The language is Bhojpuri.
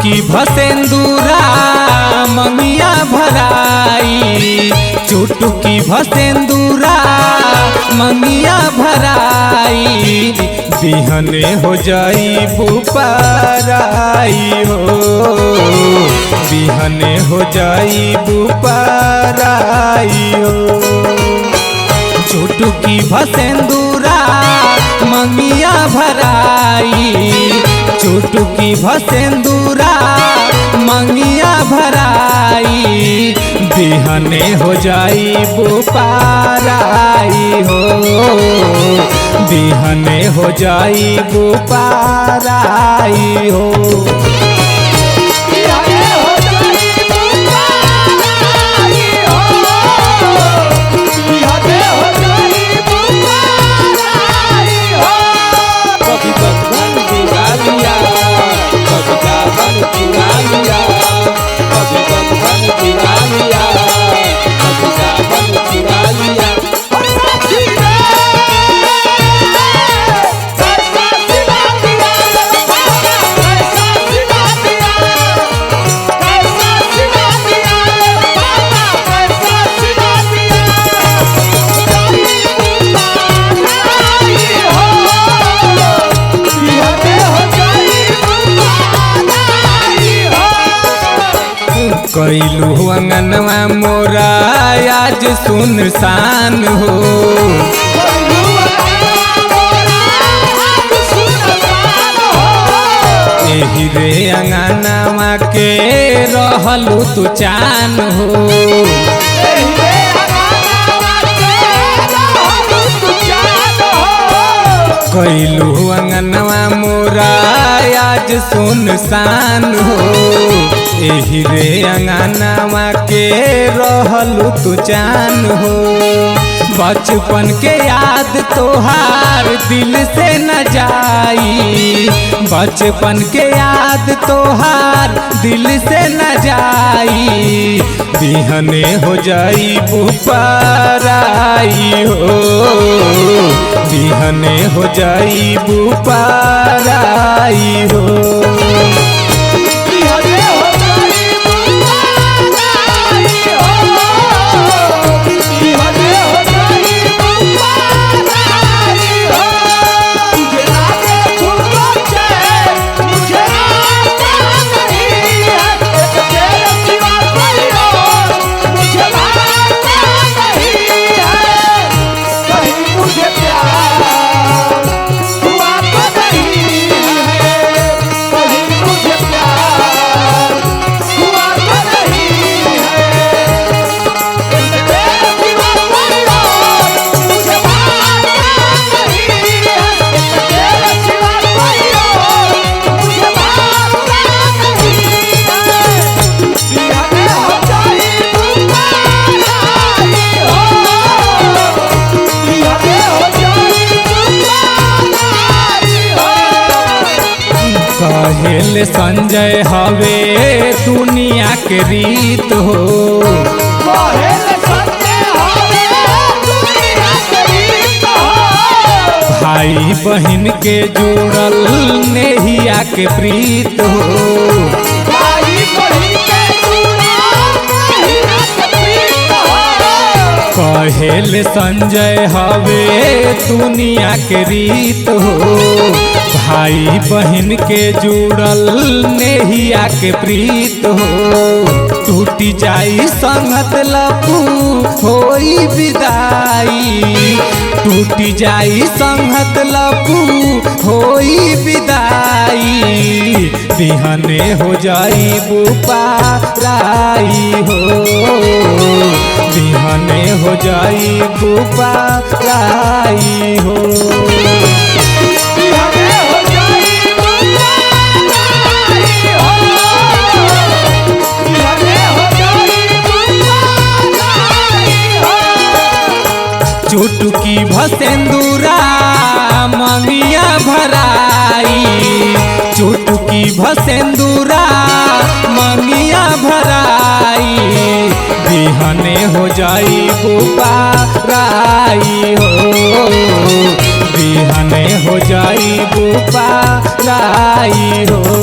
चुटुकी भसेंदूरा मंगिया भराई, चुटुकी भसेंदूरा मंगिया भराई, बिहने हो जाई बुपराई हो, बिहने हो जाई बुपराई हो। चुटुकी भसेंदूरा मंगिया भराई, चुटुकी भसेंदूरा मंगिया भराई, बिहने हो जाई बुपराई हो, बिहने हो जाई बुपराई हो। कैलू अंगनवा मोरा आज सुनसान हो, एही रे अंगनवा के रहलू तू चान हो, कैलू अंगनवा मोरा आज सुनसान हो, एही रे अंगनवा के रहलू तू जान हो। बचपन के याद तोहार दिल से न जाई, बचपन के याद तोहार दिल से न जाई, बिहने हो जाई बुपराई हो, बिहने हो जाई बुपराई हो। कहेल संजय हवे दुनिया के रीत हो, भाई बहन के जुड़ल नेहिया के प्रीत हो, कहेल संजय हवे दुनिया के रीत हो, भाई बहन के जुड़ल नेहिया के प्रीत हो। टूटी जाई संगत लपू होई विदाई, टूटी जाई संगत लपू होई विदाई, बिहने हो जाई बुपराई हो, बिहने हो जाई बुपराई हो। चुटुकी भसेंदूरा मंगिया भराई, चुटुकी भसेंदूरा मंगिया भराई, बिहने हो जाई बुपराई हो, बिहने हो जाई बुपराई हो।